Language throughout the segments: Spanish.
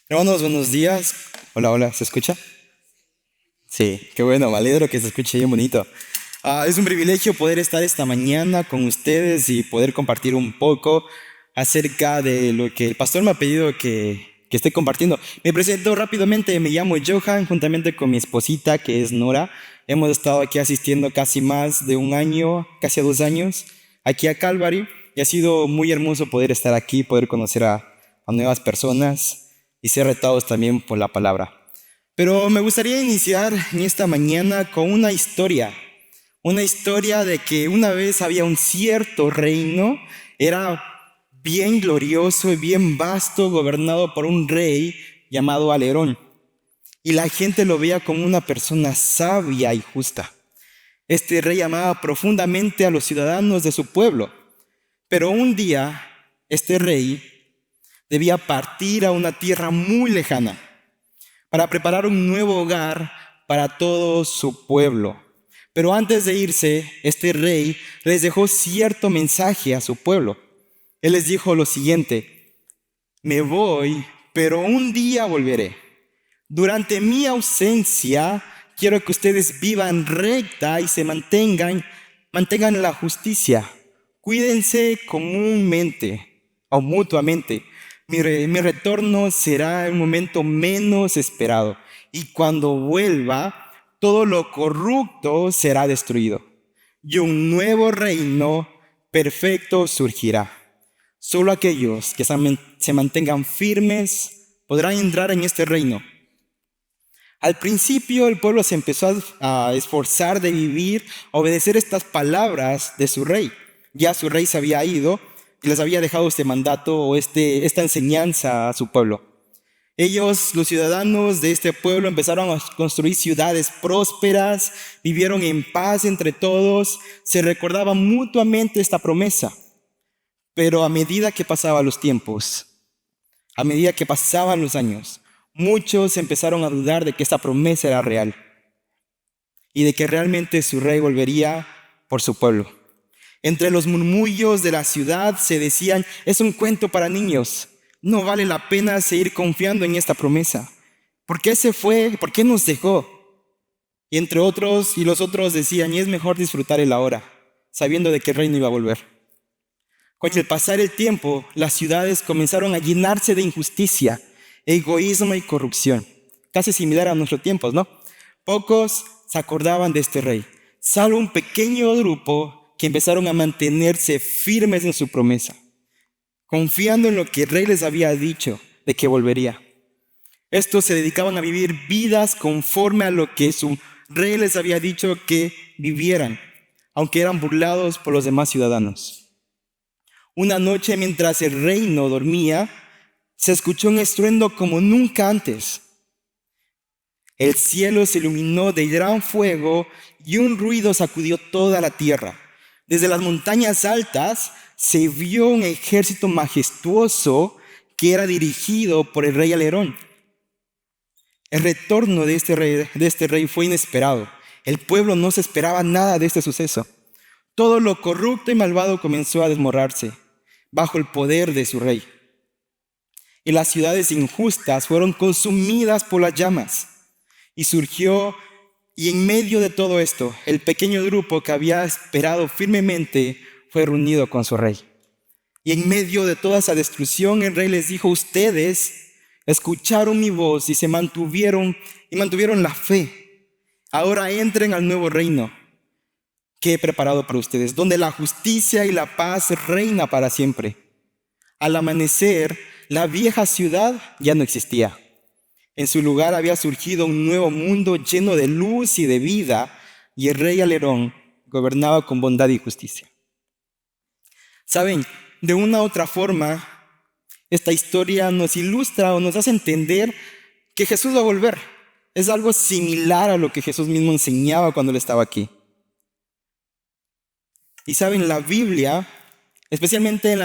Hermanos, buenos días. Hola, hola, ¿se escucha? Sí, qué bueno, me alegro que se escuche bien bonito. Es un privilegio poder estar esta mañana con ustedes y poder compartir un poco acerca de lo que el pastor me ha pedido que esté compartiendo. Me presento rápidamente, me llamo Johan, juntamente con mi esposita que es Nora. Hemos estado aquí asistiendo casi más de un año, casi 2 años, aquí a Calvary, y ha sido muy hermoso poder estar aquí, poder conocer a nuevas personas y ser retados también por la palabra. Pero me gustaría iniciar en esta mañana con una historia de que una vez había un cierto reino, era bien glorioso y bien vasto, gobernado por un rey llamado Alerón, y la gente lo veía como una persona sabia y justa. Este rey amaba profundamente a los ciudadanos de su pueblo, pero un día este rey debía partir a una tierra muy lejana para preparar un nuevo hogar para todo su pueblo. Pero antes de irse, este rey les dejó cierto mensaje a su pueblo. Él les dijo lo siguiente: me voy, pero un día volveré. Durante mi ausencia, quiero que ustedes vivan recta y se mantengan la justicia. Cuídense comúnmente o mutuamente. Mi retorno será el momento menos esperado. Y cuando vuelva, todo lo corrupto será destruido. Y un nuevo reino perfecto surgirá. Solo aquellos que se mantengan firmes podrán entrar en este reino. Al principio el pueblo se empezó a esforzar de vivir, a obedecer estas palabras de su rey. Ya su rey se había ido y les había dejado este mandato o esta enseñanza a su pueblo. Ellos, los ciudadanos de este pueblo, empezaron a construir ciudades prósperas, vivieron en paz entre todos, se recordaban mutuamente esta promesa. Pero a medida que pasaban los tiempos, a medida que pasaban los años, muchos empezaron a dudar de que esta promesa era real y de que realmente su rey volvería por su pueblo. Entre los murmullos de la ciudad se decían: es un cuento para niños, no vale la pena seguir confiando en esta promesa. ¿Por qué se fue? ¿Por qué nos dejó? Y entre otros, y los otros decían: y es mejor disfrutar el ahora, sabiendo de que el rey no iba a volver. Con el pasar el tiempo, las ciudades comenzaron a llenarse de injusticia, egoísmo y corrupción, casi similar a nuestros tiempos, ¿no? Pocos se acordaban de este rey, salvo un pequeño grupo que empezaron a mantenerse firmes en su promesa, confiando en lo que el rey les había dicho de que volvería. Estos se dedicaban a vivir vidas conforme a lo que su rey les había dicho que vivieran, aunque eran burlados por los demás ciudadanos. Una noche, mientras el reino dormía, se escuchó un estruendo como nunca antes. El cielo se iluminó de gran fuego y un ruido sacudió toda la tierra. Desde las montañas altas se vio un ejército majestuoso que era dirigido por el rey Alerón. El retorno de este rey fue inesperado. El pueblo no se esperaba nada de este suceso. Todo lo corrupto y malvado comenzó a desmoronarse bajo el poder de su rey. Y las ciudades injustas fueron consumidas por las llamas. Y en medio de todo esto, el pequeño grupo que había esperado firmemente fue reunido con su rey. Y en medio de toda esa destrucción, el rey les dijo: ustedes escucharon mi voz y mantuvieron la fe. Ahora entren al nuevo reino que he preparado para ustedes, donde la justicia y la paz reina para siempre. Al amanecer, la vieja ciudad ya no existía. En su lugar había surgido un nuevo mundo lleno de luz y de vida, y el rey Alerón gobernaba con bondad y justicia. Saben, de una u otra forma, esta historia nos ilustra o nos hace entender que Jesús va a volver. Es algo similar a lo que Jesús mismo enseñaba cuando él estaba aquí. Y saben, la Biblia, especialmente en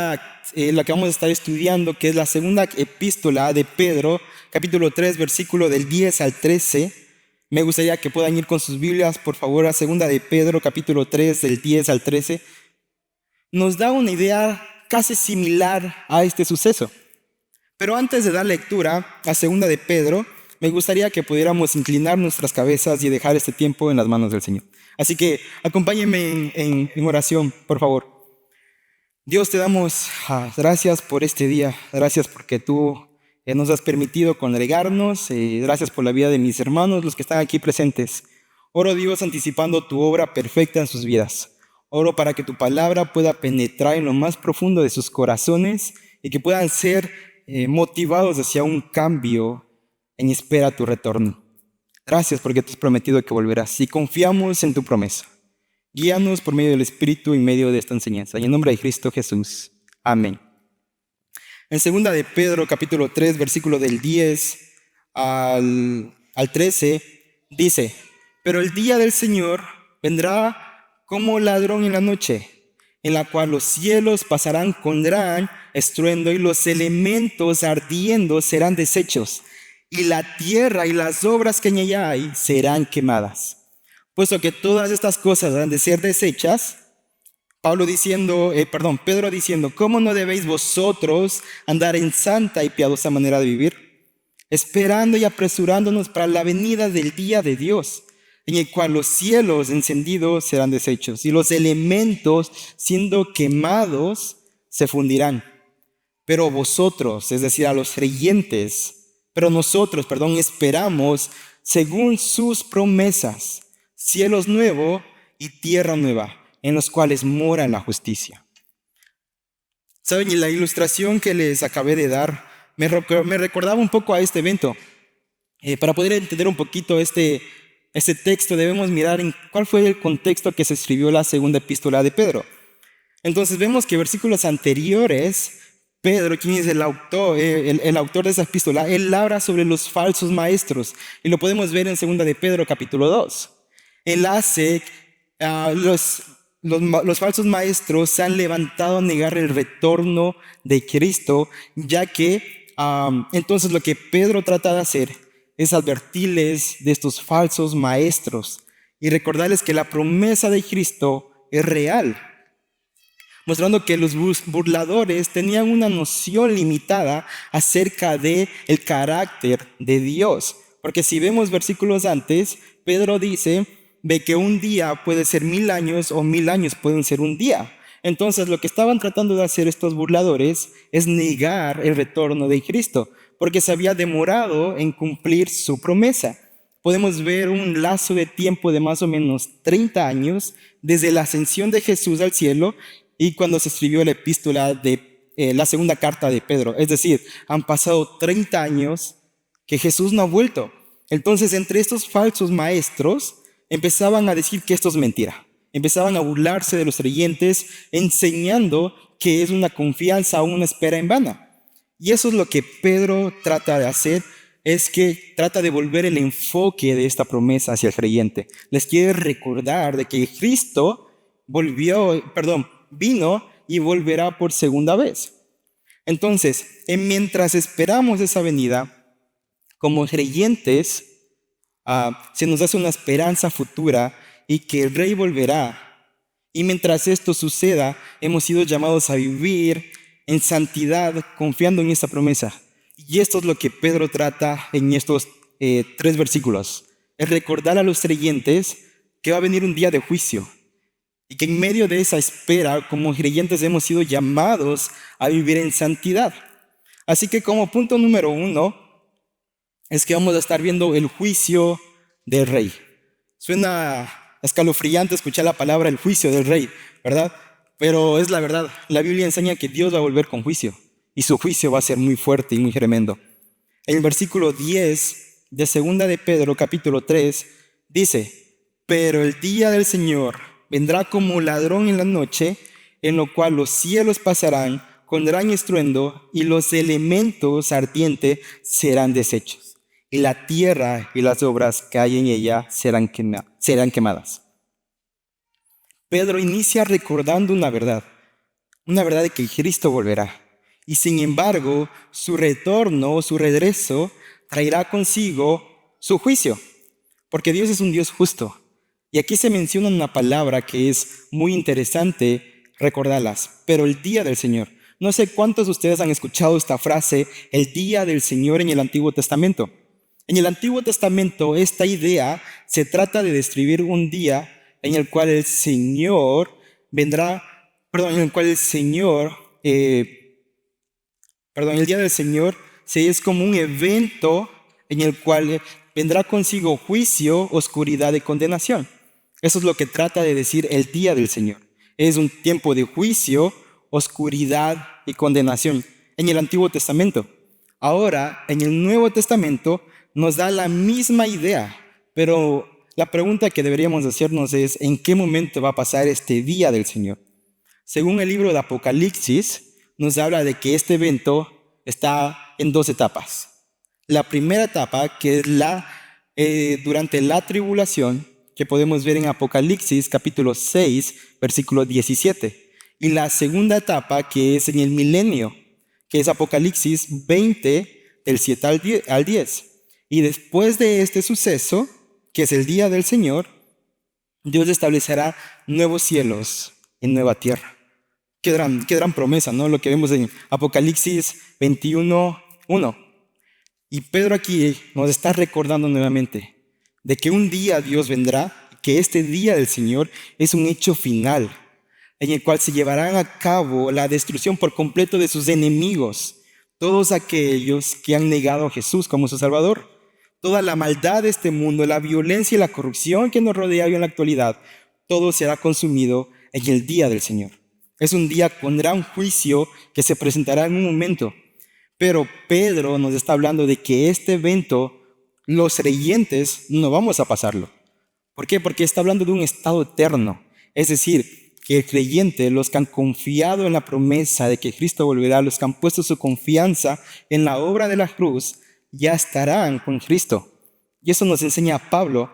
la que vamos a estar estudiando, que es la segunda epístola de Pedro, capítulo 3, versículo del 10 al 13, me gustaría que puedan ir con sus Biblias, por favor, a segunda de Pedro, capítulo 3, del 10 al 13, nos da una idea casi similar a este suceso. Pero antes de dar lectura a segunda de Pedro, me gustaría que pudiéramos inclinar nuestras cabezas y dejar este tiempo en las manos del Señor. Así que acompáñenme en oración, por favor. Dios, te damos gracias por este día. Gracias porque tú nos has permitido congregarnos. Gracias por la vida de mis hermanos, los que están aquí presentes. Oro, Dios, anticipando tu obra perfecta en sus vidas. Oro para que tu palabra pueda penetrar en lo más profundo de sus corazones y que puedan ser motivados hacia un cambio en espera a tu retorno. Gracias porque te has prometido que volverás y confiamos en tu promesa. Guíanos por medio del Espíritu en medio de esta enseñanza. Y en nombre de Cristo Jesús. Amén. En segunda de Pedro, capítulo 3, versículo del 10 al 13, dice: pero el día del Señor vendrá como ladrón en la noche, en la cual los cielos pasarán con gran estruendo y los elementos ardiendo serán deshechos, y la tierra y las obras que en ella hay serán quemadas. Puesto que todas estas cosas han de ser deshechas, Pedro diciendo, ¿cómo no debéis vosotros andar en santa y piadosa manera de vivir? Esperando y apresurándonos para la venida del día de Dios, en el cual los cielos encendidos serán deshechos y los elementos siendo quemados se fundirán. Pero vosotros, es decir, a los creyentes, nosotros, esperamos según sus promesas, cielos nuevos y tierra nueva, en los cuales mora la justicia. ¿Saben? Y la ilustración que les acabé de dar me recordaba un poco a este evento. Para poder entender un poquito este texto, debemos mirar en cuál fue el contexto que se escribió la segunda epístola de Pedro. Entonces vemos que versículos anteriores, Pedro, quien es el autor de esa epístola, él habla sobre los falsos maestros, y lo podemos ver en segunda de Pedro capítulo 2. Él hace, los falsos maestros se han levantado a negar el retorno de Cristo, ya que entonces lo que Pedro trata de hacer es advertirles de estos falsos maestros y recordarles que la promesa de Cristo es real, mostrando que los burladores tenían una noción limitada acerca del carácter de Dios. Porque si vemos versículos antes, Pedro dice de que un día puede ser 1000 años o 1000 años pueden ser un día. Entonces lo que estaban tratando de hacer estos burladores es negar el retorno de Cristo, porque se había demorado en cumplir su promesa. Podemos ver un lazo de tiempo de más o menos 30 años desde la ascensión de Jesús al cielo y cuando se escribió la epístola de la segunda carta de Pedro. Es decir, han pasado 30 años que Jesús no ha vuelto. Entonces, entre estos falsos maestros empezaban a decir que esto es mentira. Empezaban a burlarse de los creyentes, enseñando que es una confianza o una espera en vano. Y eso es lo que Pedro trata de hacer, es que trata de volver el enfoque de esta promesa hacia el creyente. Les quiere recordar de que Cristo vino y volverá por segunda vez. Entonces, mientras esperamos esa venida, como creyentes, se nos hace una esperanza futura y que el Rey volverá. Y mientras esto suceda, hemos sido llamados a vivir en santidad, confiando en esta promesa. Y esto es lo que Pedro trata en estos 3 versículos. Es recordar a los creyentes que va a venir un día de juicio. Y que en medio de esa espera, como creyentes, hemos sido llamados a vivir en santidad. Así que como punto número 1, es que vamos a estar viendo el juicio del Rey. Suena escalofriante escuchar la palabra el juicio del Rey, ¿verdad? Pero es la verdad. La Biblia enseña que Dios va a volver con juicio. Y su juicio va a ser muy fuerte y muy tremendo. En el versículo 10 de segunda de Pedro, capítulo 3, dice: pero el día del Señor vendrá como ladrón en la noche, en lo cual los cielos pasarán con gran estruendo y los elementos ardientes serán deshechos, y la tierra y las obras que hay en ella serán quemadas. Pedro inicia recordando una verdad de que Cristo volverá. Y sin embargo, su retorno, su regreso, traerá consigo su juicio, porque Dios es un Dios justo. Y aquí se menciona una palabra que es muy interesante recordarlas, pero el día del Señor. No sé cuántos de ustedes han escuchado esta frase, el día del Señor en el Antiguo Testamento. En el Antiguo Testamento, esta idea se trata de describir un día en el cual el Señor vendrá, en el cual el Señor, el día del Señor sí, es como un evento en el cual vendrá consigo juicio, oscuridad y condenación. Eso es lo que trata de decir el día del Señor. Es un tiempo de juicio, oscuridad y condenación en el Antiguo Testamento. Ahora, en el Nuevo Testamento, nos da la misma idea, pero la pregunta que deberíamos hacernos es, ¿en qué momento va a pasar este día del Señor? Según el libro de Apocalipsis, nos habla de que este evento está en dos etapas. La primera etapa, que es durante la tribulación, que podemos ver en Apocalipsis capítulo 6, versículo 17. Y la segunda etapa, que es en el milenio, que es Apocalipsis 20, del 7 al 10. Y después de este suceso, que es el día del Señor, Dios establecerá nuevos cielos y nueva tierra. Qué gran promesa, ¿no? Lo que vemos en Apocalipsis 21:1. Y Pedro aquí nos está recordando nuevamente de que un día Dios vendrá, que este día del Señor es un hecho final, en el cual se llevarán a cabo la destrucción por completo de sus enemigos, todos aquellos que han negado a Jesús como su Salvador. Toda la maldad de este mundo, la violencia y la corrupción que nos rodea hoy en la actualidad, todo será consumido en el día del Señor. Es un día con gran juicio que se presentará en un momento. Pero Pedro nos está hablando de que este evento, los creyentes no vamos a pasarlo. ¿Por qué? Porque está hablando de un estado eterno. Es decir, que el creyente, los que han confiado en la promesa de que Cristo volverá, los que han puesto su confianza en la obra de la cruz, ya estarán con Cristo. Y eso nos enseña a Pablo,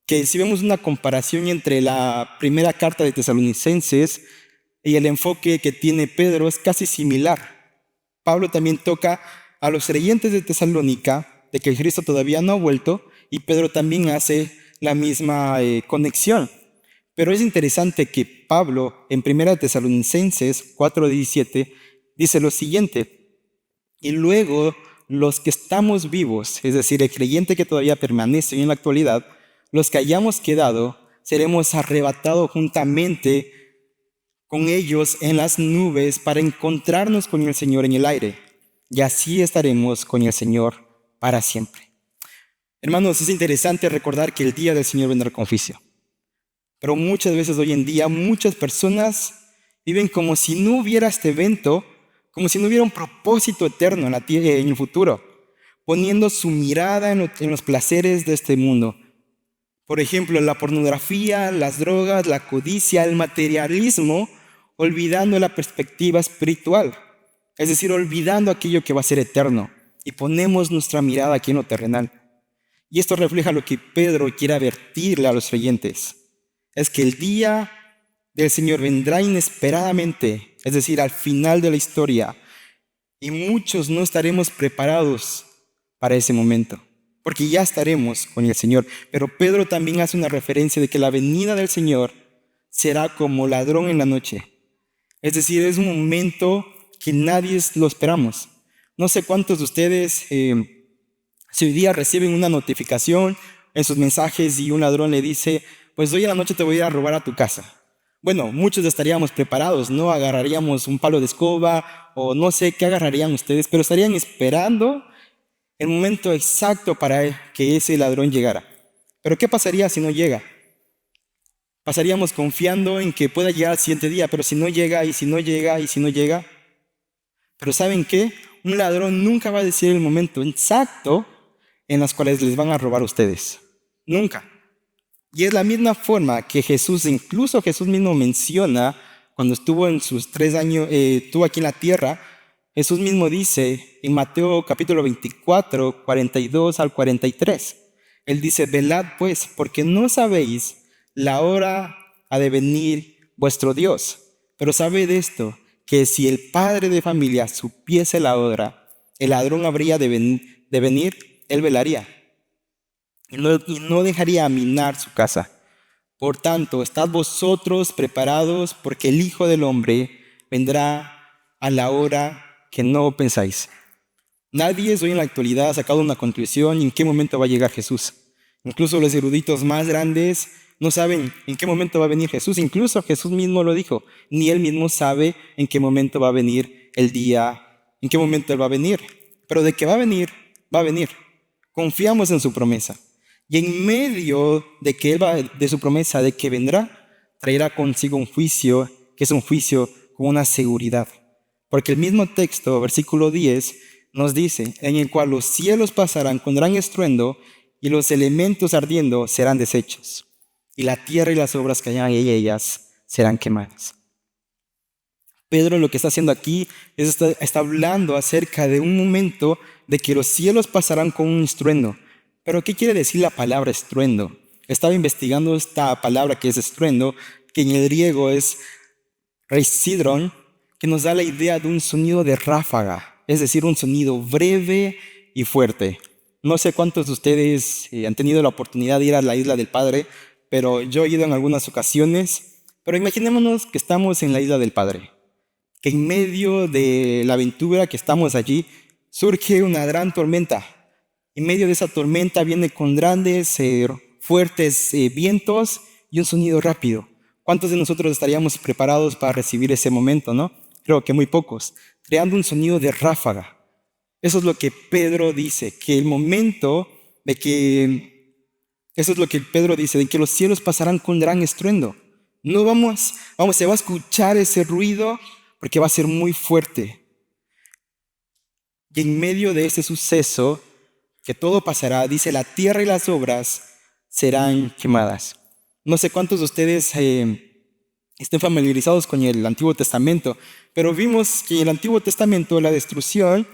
que si vemos una comparación entre la primera carta de Tesalonicenses y el enfoque que tiene Pedro, es casi similar. Pablo también toca a los creyentes de Tesalónica de que Cristo todavía no ha vuelto, y Pedro también hace la misma conexión. Pero es interesante que Pablo en 1 Tesalonicenses 4:17 dice lo siguiente: y luego los que estamos vivos, es decir, el creyente que todavía permanece en la actualidad, los que hayamos quedado, seremos arrebatados juntamente con ellos en las nubes para encontrarnos con el Señor en el aire, y así estaremos con el Señor para siempre. Hermanos, es interesante recordar que el día del Señor vendrá con juicio, pero muchas veces hoy en día muchas personas viven como si no hubiera este evento, como si no hubiera un propósito eterno en el futuro, poniendo su mirada en los placeres de este mundo. Por ejemplo, la pornografía, las drogas, la codicia, el materialismo, olvidando la perspectiva espiritual, es decir, olvidando aquello que va a ser eterno, y ponemos nuestra mirada aquí en lo terrenal. Y esto refleja lo que Pedro quiere advertirle a los creyentes, es que el día del Señor vendrá inesperadamente, es decir, al final de la historia, y muchos no estaremos preparados para ese momento, porque ya estaremos con el Señor. Pero Pedro también hace una referencia de que la venida del Señor será como ladrón en la noche. Es decir, es un momento que nadie lo esperamos. No sé cuántos de ustedes, si hoy día reciben una notificación en sus mensajes y un ladrón le dice, pues hoy a la noche te voy a ir a robar a tu casa. Bueno, muchos estaríamos preparados, ¿no? Agarraríamos un palo de escoba o no sé qué agarrarían ustedes, pero estarían esperando el momento exacto para que ese ladrón llegara. Pero ¿qué pasaría si no llega? Pasaríamos confiando en que pueda llegar al siguiente día, pero si no llega, y si no llega, y si no llega. Pero ¿saben qué? Un ladrón nunca va a decir el momento exacto en los cuales les van a robar a ustedes. Nunca. Y es la misma forma que Jesús, incluso Jesús mismo menciona, cuando estuvo en sus 3 años, estuvo aquí en la tierra, Jesús mismo dice en Mateo capítulo 24, 42 al 43, Él dice, velad pues, porque no sabéis la hora ha de venir vuestro Dios. Pero sabed esto, que si el padre de familia supiese la hora, el ladrón habría de venir, él velaría y no dejaría minar su casa. Por tanto, estad vosotros preparados, porque el Hijo del Hombre vendrá a la hora que no pensáis. Nadie hoy en la actualidad ha sacado una conclusión en qué momento va a llegar Jesús. Incluso los eruditos más grandes no saben en qué momento va a venir Jesús. Incluso Jesús mismo lo dijo. Ni él mismo sabe en qué momento va a venir el día, en qué momento él va a venir. Pero de que va a venir, va a venir. Confiamos en su promesa. Y en medio de que él va, de su promesa de que vendrá, traerá consigo un juicio, que es un juicio con una seguridad. Porque el mismo texto, versículo 10, nos dice, en el cual los cielos pasarán con gran estruendo y los elementos ardiendo serán deshechos, y la tierra y las obras que hayan en ellas serán quemadas. Pedro lo que está haciendo aquí es está hablando acerca de un momento de que los cielos pasarán con un estruendo. Pero ¿qué quiere decir la palabra estruendo? Estaba investigando esta palabra que es estruendo, que en el griego es reisidron, que nos da la idea de un sonido de ráfaga, es decir, un sonido breve y fuerte. No sé cuántos de ustedes han tenido la oportunidad de ir a la Isla del Padre, pero yo he ido en algunas ocasiones. Pero imaginémonos que estamos en la Isla del Padre, que en medio de la aventura que estamos allí surge una gran tormenta. En medio de esa tormenta viene con grandes, fuertes vientos y un sonido rápido. ¿Cuántos de nosotros estaríamos preparados para recibir ese momento, no? Creo que muy pocos. Creando un sonido de ráfaga. Eso es lo que Pedro dice, que el momento de que... Eso es lo que Pedro dice, de que los cielos pasarán con gran estruendo. No se va a escuchar ese ruido porque va a ser muy fuerte. Y en medio de ese suceso, que todo pasará, dice, la tierra y las obras serán quemadas. No sé cuántos de ustedes estén familiarizados con el Antiguo Testamento, pero vimos que en el Antiguo Testamento la destrucción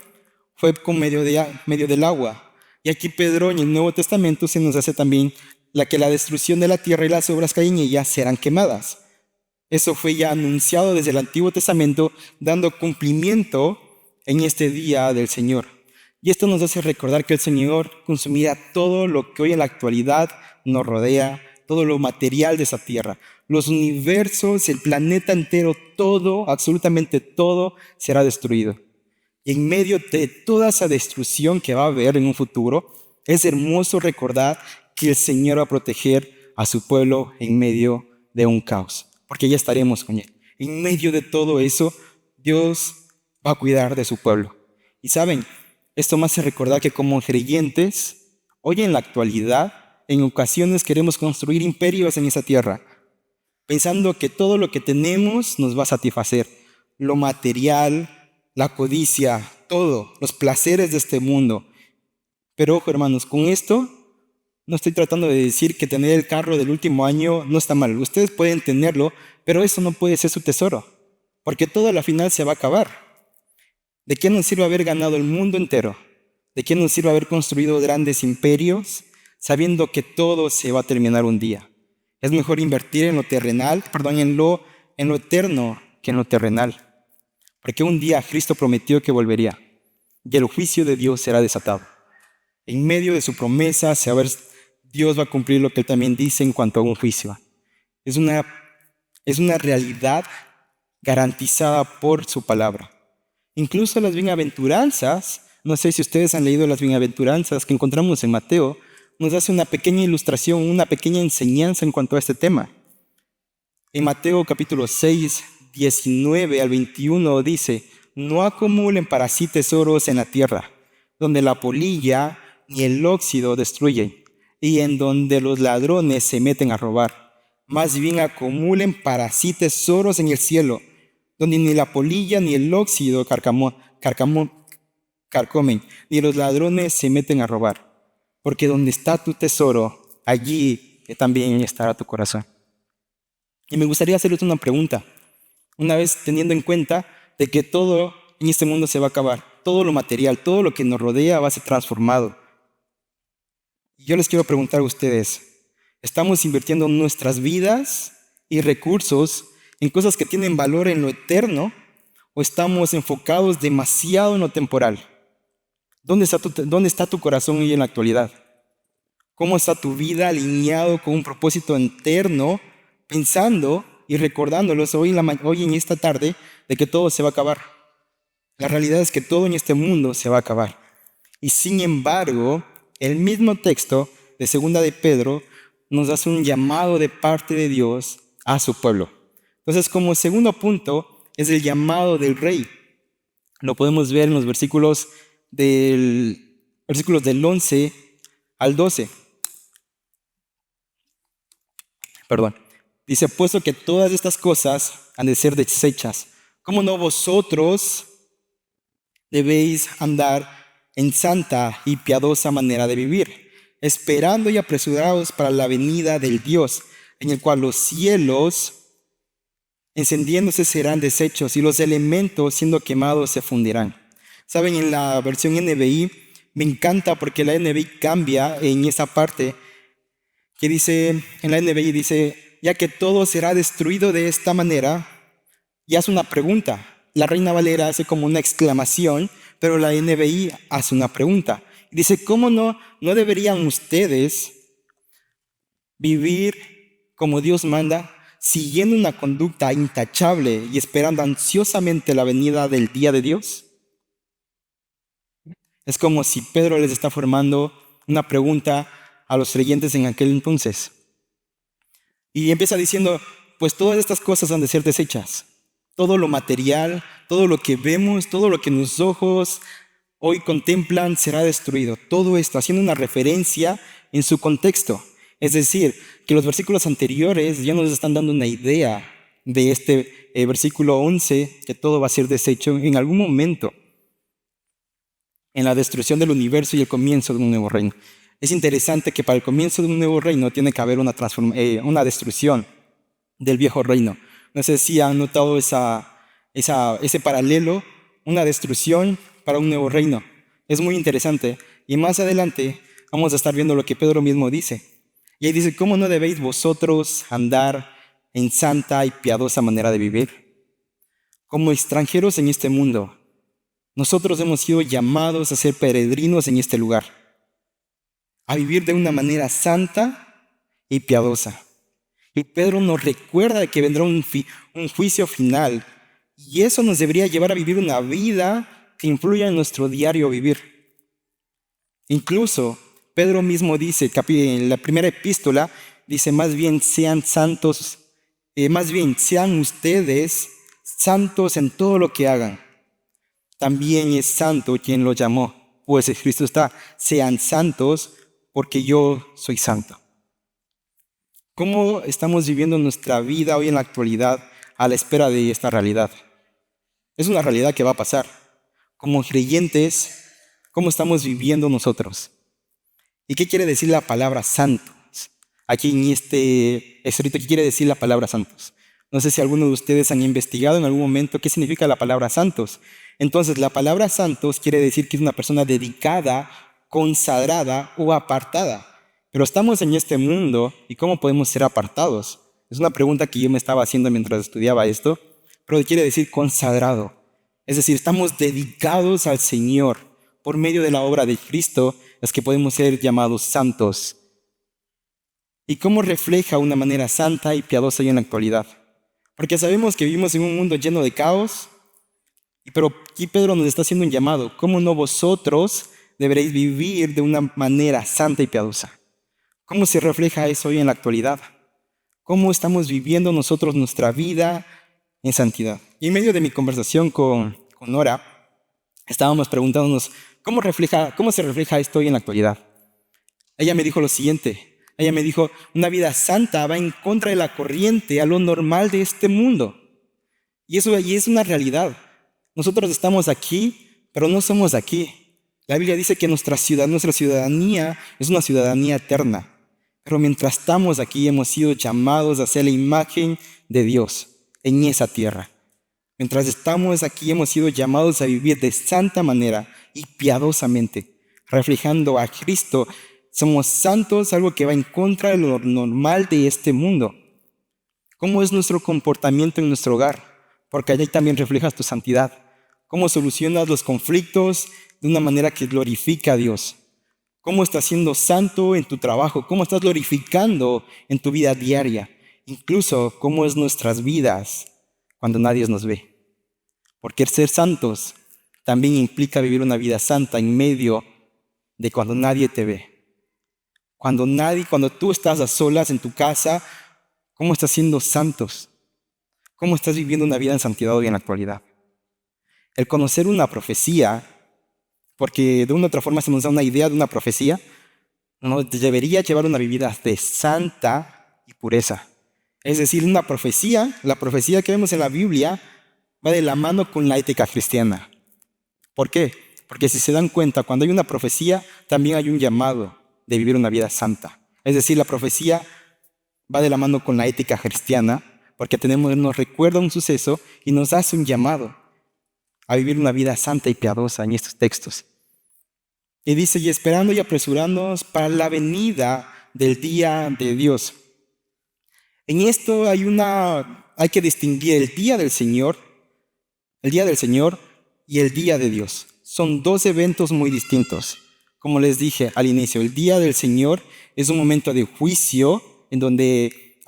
fue con medio del agua. Y aquí Pedro en el Nuevo Testamento se nos hace también que la destrucción de la tierra y las obras que hay en ella serán quemadas. Eso fue ya anunciado desde el Antiguo Testamento, dando cumplimiento en este día del Señor. Y esto nos hace recordar que el Señor consumirá todo lo que hoy en la actualidad nos rodea, todo lo material de esa tierra. Los universos, el planeta entero, todo, absolutamente todo, será destruido. Y en medio de toda esa destrucción que va a haber en un futuro, es hermoso recordar que el Señor va a proteger a su pueblo en medio de un caos, porque ya estaremos con Él. En medio de todo eso, Dios va a cuidar de su pueblo. Y saben, esto me hace recordar que como creyentes, hoy en la actualidad, en ocasiones queremos construir imperios en esa tierra, pensando que todo lo que tenemos nos va a satisfacer. Lo material, la codicia, todo, los placeres de este mundo. Pero ojo, hermanos, con esto no estoy tratando de decir que tener el carro del último año no está mal. Ustedes pueden tenerlo, pero eso no puede ser su tesoro, porque todo a la final se va a acabar. ¿De qué nos sirve haber ganado el mundo entero? ¿De qué nos sirve haber construido grandes imperios sabiendo que todo se va a terminar un día? Es mejor invertir en lo terrenal, en lo eterno que en lo terrenal. Porque un día Cristo prometió que volvería y el juicio de Dios será desatado. En medio de su promesa, Dios va a cumplir lo que Él también dice en cuanto a un juicio. Es una realidad garantizada por su palabra. Incluso las bienaventuranzas, no sé si ustedes han leído las bienaventuranzas que encontramos en Mateo, nos hace una pequeña ilustración, una pequeña enseñanza en cuanto a este tema. En Mateo capítulo 6, 19 al 21 dice, no acumulen para sí tesoros en la tierra, donde la polilla ni el óxido destruyen, y en donde los ladrones se meten a robar. Más bien acumulen para sí tesoros en el cielo, donde ni la polilla ni el óxido carcomen, ni los ladrones se meten a robar. Porque donde está tu tesoro, allí también estará tu corazón. Y me gustaría hacerles una pregunta. Una vez teniendo en cuenta de que todo en este mundo se va a acabar, todo lo material, todo lo que nos rodea va a ser transformado. Y yo les quiero preguntar a ustedes, ¿estamos invirtiendo nuestras vidas y recursos en cosas que tienen valor en lo eterno o estamos enfocados demasiado en lo temporal? ¿Dónde está tu corazón hoy en la actualidad? ¿Cómo está tu vida alineado con un propósito eterno, pensando y recordándolos hoy en esta tarde de que todo se va a acabar? La realidad es que todo en este mundo se va a acabar. Y sin embargo, el mismo texto de Segunda de Pedro nos hace un llamado de parte de Dios a su pueblo. Entonces, como segundo punto, es el llamado del rey. Lo podemos ver en los versículos del 11 al 12. Perdón. Dice, puesto que todas estas cosas han de ser desechas, ¿cómo no vosotros debéis andar en santa y piadosa manera de vivir, esperando y apresurados para la venida del Dios, en el cual los cielos encendiéndose serán deshechos y los elementos siendo quemados se fundirán? Saben, en la versión NBI me encanta porque la NBI cambia en esa parte que dice, en la NBI dice, ya que todo será destruido de esta manera, y hace una pregunta. La Reina Valera hace como una exclamación, pero la NBI hace una pregunta. Dice, ¿cómo no deberían ustedes vivir como Dios manda, siguiendo una conducta intachable y esperando ansiosamente la venida del día de Dios? Es como si Pedro les está formando una pregunta a los creyentes en aquel entonces. Y empieza diciendo, pues todas estas cosas han de ser desechas. Todo lo material, todo lo que vemos, todo lo que nuestros ojos hoy contemplan será destruido. Todo esto haciendo una referencia en su contexto. Es decir, que los versículos anteriores ya nos están dando una idea de este versículo 11, que todo va a ser deshecho en algún momento, en la destrucción del universo y el comienzo de un nuevo reino. Es interesante que para el comienzo de un nuevo reino tiene que haber una destrucción del viejo reino. No sé si han notado ese paralelo, una destrucción para un nuevo reino. Es muy interesante. Y más adelante vamos a estar viendo lo que Pedro mismo dice. Y ahí dice, ¿cómo no debéis vosotros andar en santa y piadosa manera de vivir? Como extranjeros en este mundo, nosotros hemos sido llamados a ser peregrinos en este lugar, a vivir de una manera santa y piadosa. Y Pedro nos recuerda de que vendrá un juicio final. Y eso nos debería llevar a vivir una vida que influya en nuestro diario vivir. Incluso Pedro mismo dice, en la primera epístola, dice, más bien sean santos, más bien sean ustedes santos en todo lo que hagan. También es santo quien lo llamó, pues Cristo está, sean santos porque yo soy santo. ¿Cómo estamos viviendo nuestra vida hoy en la actualidad a la espera de esta realidad? Es una realidad que va a pasar. Como creyentes, ¿cómo estamos viviendo nosotros? ¿Y qué quiere decir la palabra santos? Aquí en este escrito, ¿qué quiere decir la palabra santos? No sé si alguno de ustedes han investigado en algún momento qué significa la palabra santos. Entonces, la palabra santos quiere decir que es una persona dedicada, consagrada o apartada. Pero estamos en este mundo y ¿cómo podemos ser apartados? Es una pregunta que yo me estaba haciendo mientras estudiaba esto, pero quiere decir consagrado. Es decir, estamos dedicados al Señor. Por medio de la obra de Cristo es que podemos ser llamados santos. ¿Y cómo refleja una manera santa y piadosa hoy en la actualidad? Porque sabemos que vivimos en un mundo lleno de caos, pero aquí Pedro nos está haciendo un llamado. ¿Cómo no vosotros deberéis vivir de una manera santa y piadosa? ¿Cómo se refleja eso hoy en la actualidad? ¿Cómo estamos viviendo nosotros nuestra vida en santidad? Y en medio de mi conversación con Nora, estábamos preguntándonos, ¿cómo se refleja esto hoy en la actualidad? Ella me dijo lo siguiente. Ella me dijo, una vida santa va en contra de la corriente, a lo normal de este mundo. Y eso allí es una realidad. Nosotros estamos aquí, pero no somos aquí. La Biblia dice que nuestra ciudadanía es una ciudadanía eterna. Pero mientras estamos aquí hemos sido llamados a ser la imagen de Dios en esa tierra. Mientras estamos aquí hemos sido llamados a vivir de santa manera y piadosamente, reflejando a Cristo. Somos santos, algo que va en contra de lo normal de este mundo. ¿Cómo es nuestro comportamiento en nuestro hogar? Porque allí también reflejas tu santidad. ¿Cómo solucionas los conflictos de una manera que glorifica a Dios? ¿Cómo estás siendo santo en tu trabajo? ¿Cómo estás glorificando en tu vida diaria? Incluso, ¿cómo es nuestras vidas cuando nadie nos ve? Porque ser santos también implica vivir una vida santa en medio de cuando nadie te ve. Cuando tú estás a solas en tu casa, ¿cómo estás siendo santos? ¿Cómo estás viviendo una vida en santidad hoy en la actualidad? El conocer una profecía, porque de una u otra forma se nos da una idea de una profecía, nos debería llevar una vida de santa y pureza. Es decir, una profecía, la profecía que vemos en la Biblia, va de la mano con la ética cristiana. ¿Por qué? Porque si se dan cuenta, cuando hay una profecía, también hay un llamado de vivir una vida santa. Es decir, la profecía va de la mano con la ética cristiana, porque nos recuerda un suceso y nos hace un llamado a vivir una vida santa y piadosa en estos textos. Y dice, y esperando y apresurándonos para la venida del día de Dios. En esto hay que distinguir el día del Señor y el día de Dios. Son dos eventos muy distintos. Como les dije al inicio, el día del Señor es un momento de juicio en donde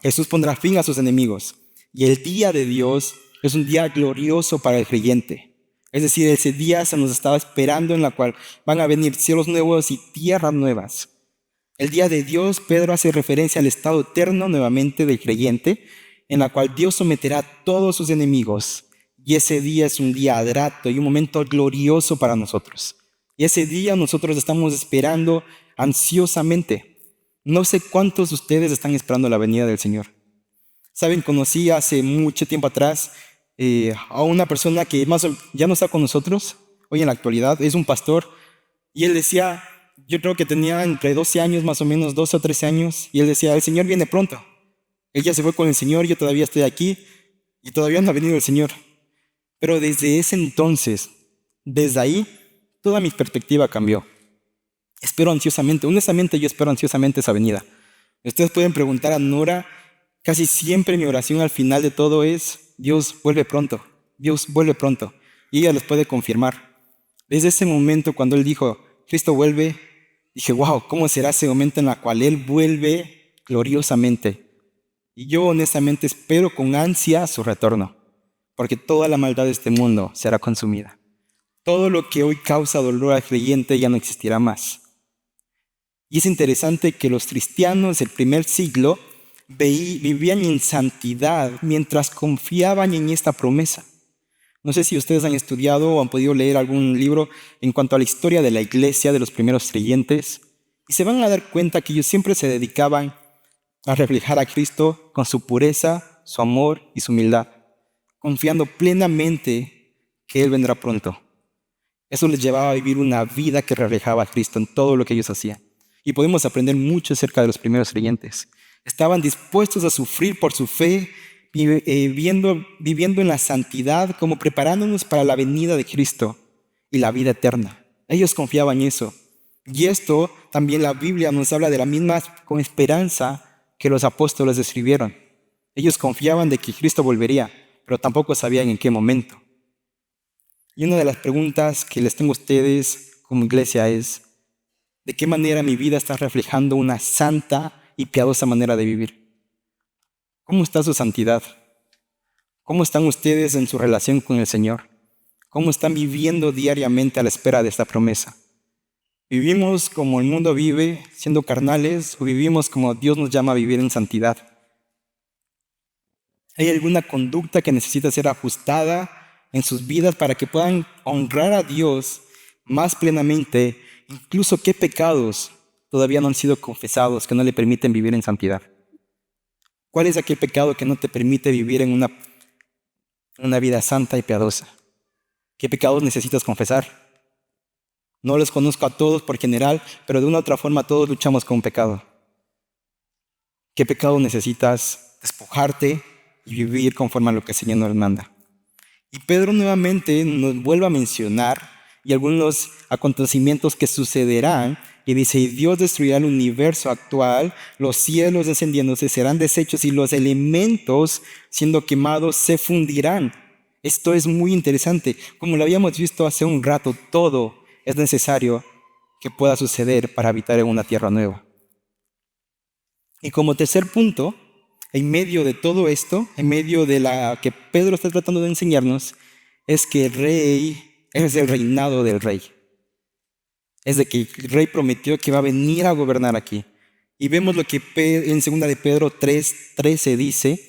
Jesús pondrá fin a sus enemigos. Y el día de Dios es un día glorioso para el creyente. Es decir, ese día se nos estaba esperando en la cual van a venir cielos nuevos y tierras nuevas. El día de Dios, Pedro hace referencia al estado eterno nuevamente del creyente, en la cual Dios someterá a todos sus enemigos. Y ese día es un día grato y un momento glorioso para nosotros. Y ese día nosotros estamos esperando ansiosamente. No sé cuántos de ustedes están esperando la venida del Señor. Saben, conocí hace mucho tiempo atrás a una persona que ya no está con nosotros hoy en la actualidad, es un pastor, y él decía, yo creo que tenía entre 12 años más o menos, 12 o 13 años, y él decía, el Señor viene pronto. Él ya se fue con el Señor, yo todavía estoy aquí, y todavía no ha venido el Señor. Pero desde ese entonces, desde ahí, toda mi perspectiva cambió. Espero ansiosamente, honestamente yo espero ansiosamente esa venida. Ustedes pueden preguntar a Nora, casi siempre mi oración al final de todo es, Dios vuelve pronto, Dios vuelve pronto. Y ella les puede confirmar. Desde ese momento cuando Él dijo, Cristo vuelve, dije, wow, ¿cómo será ese momento en el cual Él vuelve gloriosamente? Y yo honestamente espero con ansia su retorno, porque toda la maldad de este mundo será consumida. Todo lo que hoy causa dolor al creyente ya no existirá más. Y es interesante que los cristianos del primer siglo vivían en santidad mientras confiaban en esta promesa. No sé si ustedes han estudiado o han podido leer algún libro en cuanto a la historia de la iglesia de los primeros creyentes, y se van a dar cuenta que ellos siempre se dedicaban a reflejar a Cristo con su pureza, su amor y su humildad, confiando plenamente que Él vendrá pronto. Eso les llevaba a vivir una vida que reflejaba a Cristo en todo lo que ellos hacían. Y podemos aprender mucho acerca de los primeros creyentes. Estaban dispuestos a sufrir por su fe, viviendo en la santidad, como preparándonos para la venida de Cristo y la vida eterna. Ellos confiaban en eso. Y esto también la Biblia nos habla de la misma con esperanza que los apóstoles escribieron. Ellos confiaban de que Cristo volvería, pero tampoco sabían en qué momento. Y una de las preguntas que les tengo a ustedes como iglesia es, ¿de qué manera mi vida está reflejando una santa y piadosa manera de vivir? ¿Cómo está su santidad? ¿Cómo están ustedes en su relación con el Señor? ¿Cómo están viviendo diariamente a la espera de esta promesa? ¿Vivimos como el mundo vive, siendo carnales, o vivimos como Dios nos llama a vivir en santidad? ¿Hay alguna conducta que necesita ser ajustada en sus vidas para que puedan honrar a Dios más plenamente? Incluso qué pecados todavía no han sido confesados que no le permiten vivir en santidad. ¿Cuál es aquel pecado que no te permite vivir en una vida santa y piadosa? ¿Qué pecados necesitas confesar? No los conozco a todos por general, pero de una u otra forma todos luchamos con un pecado. ¿Qué pecado necesitas despojarte y vivir conforme a lo que el Señor nos manda? Y Pedro nuevamente nos vuelve a mencionar y algunos acontecimientos que sucederán, y dice, y Dios destruirá el universo actual, los cielos descendiéndose serán deshechos y los elementos siendo quemados se fundirán. Esto es muy interesante. Como lo habíamos visto hace un rato, todo es necesario que pueda suceder para habitar en una tierra nueva. Y como tercer punto, en medio de todo esto, en medio de la que Pedro está tratando de enseñarnos, es que el rey es el reinado del rey. Es de que el rey prometió que va a venir a gobernar aquí. Y vemos lo que en 2 de Pedro 3:13 dice: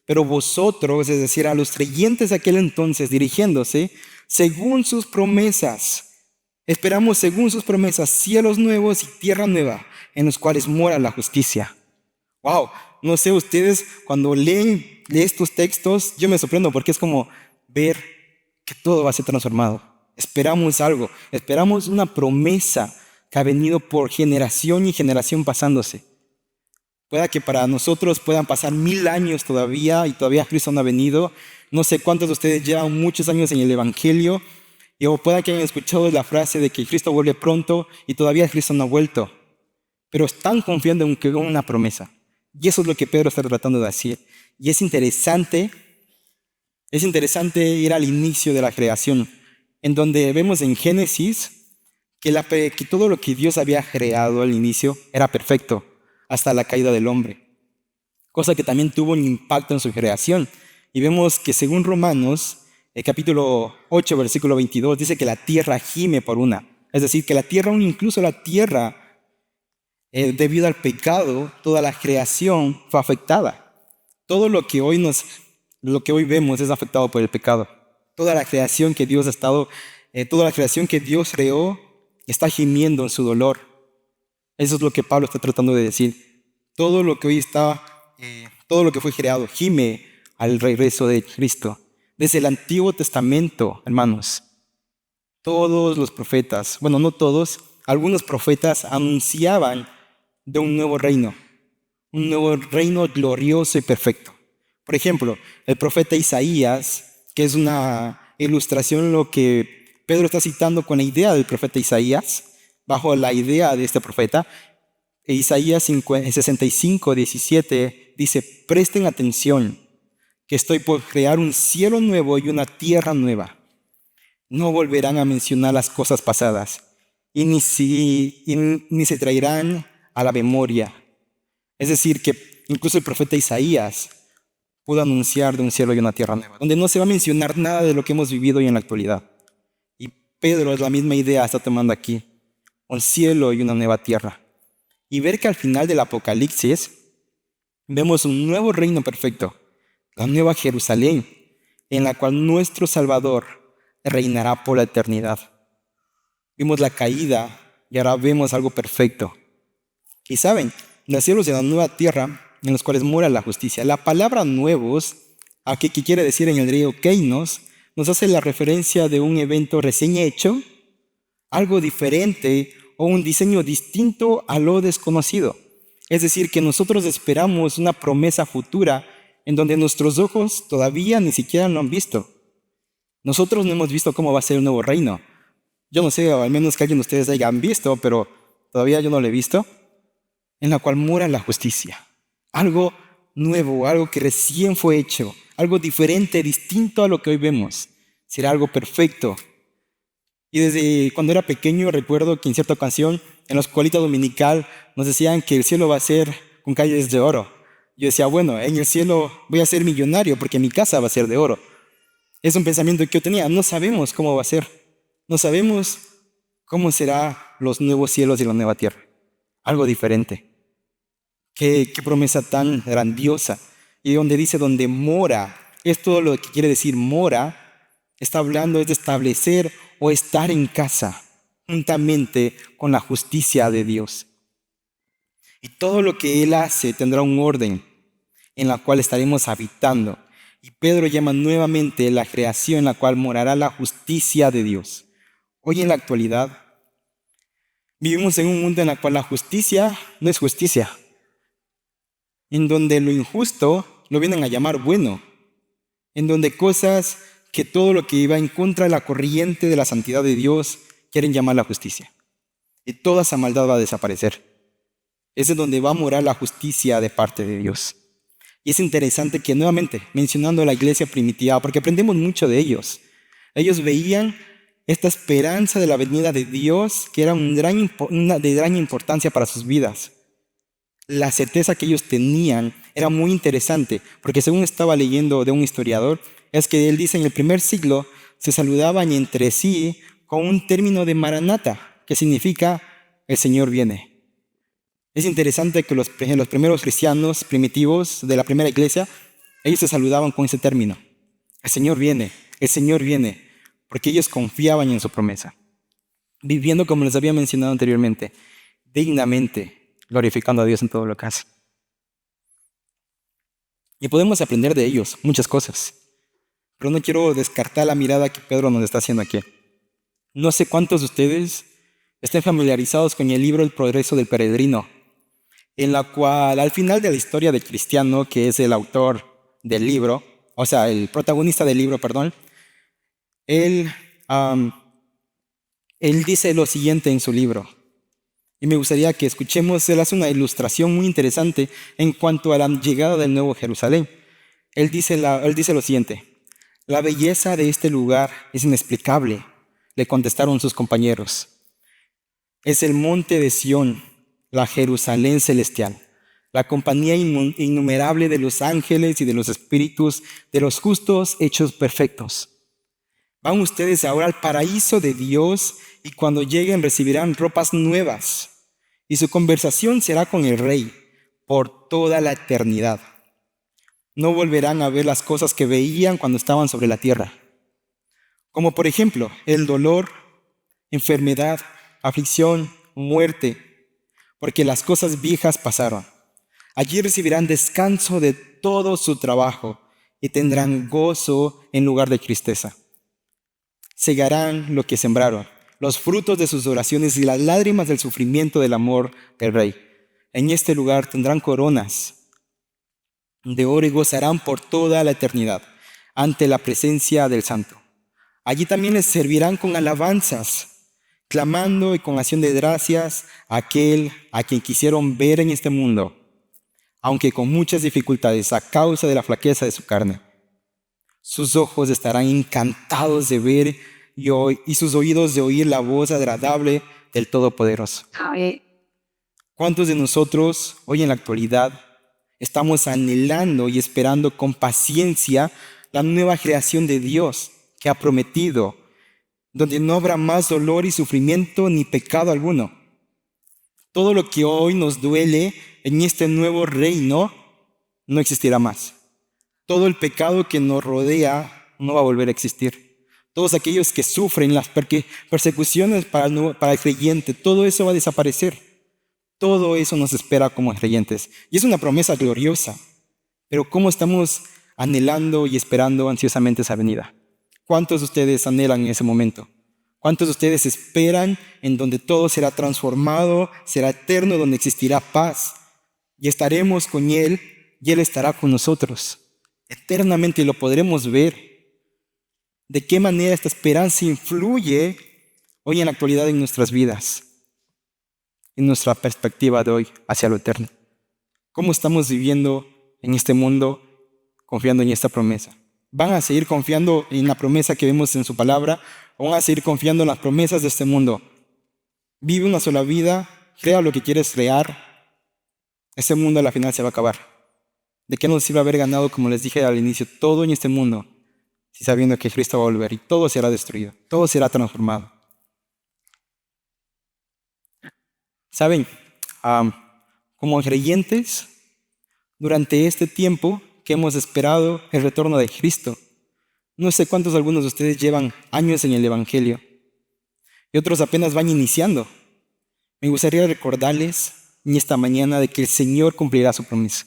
pero vosotros, es decir, a los creyentes de aquel entonces, dirigiéndose, según sus promesas, esperamos según sus promesas cielos nuevos y tierra nueva, en los cuales mora la justicia. Wow, no sé ustedes, cuando leen estos textos, yo me sorprendo porque es como ver que todo va a ser transformado. Esperamos algo, esperamos una promesa que ha venido por generación y generación pasándose. Pueda que para nosotros puedan pasar 1000 años todavía y todavía Cristo no ha venido. No sé cuántos de ustedes llevan muchos años en el Evangelio, o pueda que hayan escuchado la frase de que Cristo vuelve pronto y todavía Cristo no ha vuelto. Pero están confiando en que una promesa. Y eso es lo que Pedro está tratando de decir. Y es interesante ir al inicio de la creación, en donde vemos en Génesis que todo lo que Dios había creado al inicio era perfecto, hasta la caída del hombre. Cosa que también tuvo un impacto en su creación. Y vemos que según Romanos, el capítulo 8, versículo 22, dice que la tierra gime por una. Es decir, que la tierra, incluso la tierra, debido al pecado, toda la creación fue afectada. Todo lo que hoy vemos es afectado por el pecado. Toda la creación que Dios creó está gimiendo en su dolor. Eso es lo que Pablo está tratando de decir. Todo lo que fue creado gime al regreso de Cristo. Desde el Antiguo Testamento, hermanos, todos los profetas, bueno, no todos, algunos profetas anunciaban de un nuevo reino glorioso y perfecto. Por ejemplo, el profeta Isaías, que es una ilustración en lo que Pedro está citando con la idea del profeta Isaías, bajo la idea de este profeta. Isaías 65:17 dice: presten atención, que estoy por crear un cielo nuevo y una tierra nueva. No volverán a mencionar las cosas pasadas y ni se traerán a la memoria. Es decir, que incluso el profeta Isaías pudo anunciar de un cielo y una tierra nueva, donde no se va a mencionar nada de lo que hemos vivido hoy en la actualidad. Y Pedro es la misma idea, está tomando aquí: un cielo y una nueva tierra. Y ver que al final del Apocalipsis vemos un nuevo reino perfecto, la nueva Jerusalén, en la cual nuestro Salvador reinará por la eternidad. Vimos la caída y ahora vemos algo perfecto. Y saben, los cielos y la nueva tierra en los cuales mora la justicia. La palabra nuevos, aquí que quiere decir en el griego kainos, nos hace la referencia de un evento recién hecho, algo diferente o un diseño distinto a lo desconocido. Es decir, que nosotros esperamos una promesa futura en donde nuestros ojos todavía ni siquiera lo han visto. Nosotros no hemos visto cómo va a ser el nuevo reino. Yo no sé, o al menos que alguien de ustedes hayan visto, pero todavía yo no lo he visto, en la cual mora la justicia. Algo nuevo, algo que recién fue hecho, algo diferente, distinto a lo que hoy vemos. Será algo perfecto. Y desde cuando era pequeño recuerdo que en cierta ocasión en la escuelita dominical nos decían que el cielo va a ser con calles de oro. Yo decía, bueno, en el cielo voy a ser millonario porque mi casa va a ser de oro. Es un pensamiento que yo tenía. No sabemos cómo va a ser. No sabemos cómo será los nuevos cielos y la nueva tierra. Algo diferente. Qué promesa tan grandiosa. Y donde dice donde mora, es todo lo que quiere decir mora. Está hablando es de establecer o estar en casa, juntamente con la justicia de Dios. Y todo lo que Él hace tendrá un orden en la cual estaremos habitando. Y Pedro llama nuevamente la creación en la cual morará la justicia de Dios. Hoy en la actualidad vivimos en un mundo en el cual la justicia no es justicia, en donde lo injusto lo vienen a llamar bueno, en donde cosas que todo lo que iba en contra de la corriente de la santidad de Dios quieren llamar la justicia. Y toda esa maldad va a desaparecer. Es en donde va a morar la justicia de parte de Dios. Y es interesante que nuevamente, mencionando a la iglesia primitiva, porque aprendemos mucho de ellos. Ellos veían esta esperanza de la venida de Dios, que era de gran importancia para sus vidas. La certeza que ellos tenían era muy interesante, porque según estaba leyendo de un historiador, es que él dice en el primer siglo se saludaban entre sí con un término de Maranata, que significa el Señor viene. Es interesante que los primeros cristianos primitivos de la primera iglesia, ellos se saludaban con ese término. El Señor viene, porque ellos confiaban en su promesa, viviendo como les había mencionado anteriormente, dignamente, glorificando a Dios en todo lo que hace. Y podemos aprender de ellos muchas cosas, pero no quiero descartar la mirada que Pedro nos está haciendo aquí. No sé cuántos de ustedes estén familiarizados con el libro El progreso del peregrino, en la cual al final de la historia del cristiano, que es el autor del libro, o sea, el protagonista del libro, perdón, él dice lo siguiente en su libro. Y me gustaría que escuchemos, él hace una ilustración muy interesante en cuanto a la llegada del Nuevo Jerusalén. Él dice lo siguiente: la belleza de este lugar es inexplicable, le contestaron sus compañeros. Es el monte de Sión, la Jerusalén celestial, la compañía innumerable de los ángeles y de los espíritus de los justos hechos perfectos. Van ustedes ahora al paraíso de Dios y cuando lleguen recibirán ropas nuevas y su conversación será con el Rey por toda la eternidad. No volverán a ver las cosas que veían cuando estaban sobre la tierra, como por ejemplo el dolor, enfermedad, aflicción, muerte, porque las cosas viejas pasaron. Allí recibirán descanso de todo su trabajo y tendrán gozo en lugar de tristeza. Segarán lo que sembraron, los frutos de sus oraciones y las lágrimas del sufrimiento del amor del Rey. En este lugar tendrán coronas de oro y gozarán por toda la eternidad ante la presencia del Santo. Allí también les servirán con alabanzas, clamando y con acción de gracias a aquel a quien quisieron ver en este mundo, aunque con muchas dificultades a causa de la flaqueza de su carne. Sus ojos estarán encantados de ver y sus oídos de oír la voz agradable del Todopoderoso. ¿Cuántos de nosotros hoy en la actualidad estamos anhelando y esperando con paciencia la nueva creación de Dios que ha prometido, donde no habrá más dolor y sufrimiento ni pecado alguno? Todo lo que hoy nos duele en este nuevo reino no existirá más. Todo el pecado que nos rodea no va a volver a existir. Todos aquellos que sufren las persecuciones para el creyente, todo eso va a desaparecer. Todo eso nos espera como creyentes. Y es una promesa gloriosa. Pero ¿cómo estamos anhelando y esperando ansiosamente esa venida? ¿Cuántos de ustedes anhelan en ese momento? ¿Cuántos de ustedes esperan en donde todo será transformado, será eterno, donde existirá paz? Y estaremos con Él y Él estará con nosotros eternamente y lo podremos ver. ¿De qué manera esta esperanza influye hoy en la actualidad en nuestras vidas, en nuestra perspectiva de hoy hacia lo eterno? ¿Cómo estamos viviendo en este mundo confiando en esta promesa? ¿Van a seguir confiando en la promesa que vemos en su palabra o van a seguir confiando en las promesas de este mundo? Vive una sola vida, crea lo que quieres crear. Este mundo a la final se va a acabar. ¿De qué nos sirve haber ganado, como les dije al inicio, todo en este mundo, si sabiendo que Cristo va a volver y todo será destruido, todo será transformado? ¿Saben? Como creyentes, durante este tiempo que hemos esperado el retorno de Cristo, no sé cuántos algunos de ustedes llevan años en el Evangelio y otros apenas van iniciando. Me gustaría recordarles en esta mañana de que el Señor cumplirá su promesa,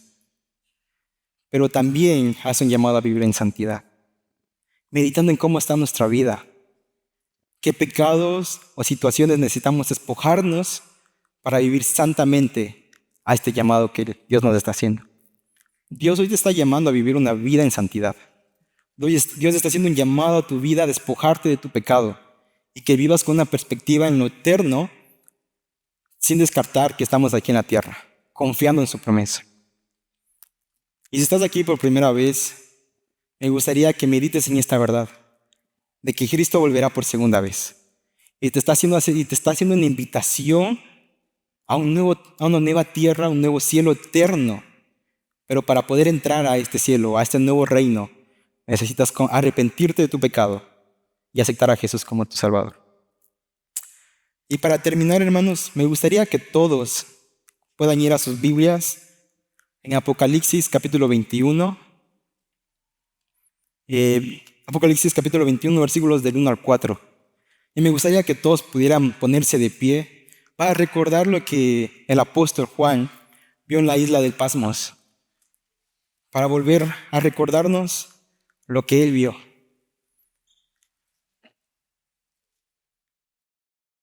pero también hace un llamado a vivir en santidad, meditando en cómo está nuestra vida, qué pecados o situaciones necesitamos despojarnos para vivir santamente a este llamado que Dios nos está haciendo. Dios hoy te está llamando a vivir una vida en santidad. Dios está haciendo un llamado a tu vida a despojarte de tu pecado y que vivas con una perspectiva en lo eterno, sin descartar que estamos aquí en la tierra, confiando en su promesa. Y si estás aquí por primera vez, me gustaría que medites en esta verdad, de que Cristo volverá por segunda vez. Y te está haciendo una invitación a una nueva tierra, a un nuevo cielo eterno. Pero para poder entrar a este cielo, a este nuevo reino, necesitas arrepentirte de tu pecado y aceptar a Jesús como tu Salvador. Y para terminar, hermanos, me gustaría que todos puedan ir a sus Biblias en Apocalipsis capítulo 21. Apocalipsis capítulo 21, versículos del 1 al 4. Y me gustaría que todos pudieran ponerse de pie para recordar lo que el apóstol Juan vio en la isla del Pasmos, para volver a recordarnos lo que él vio.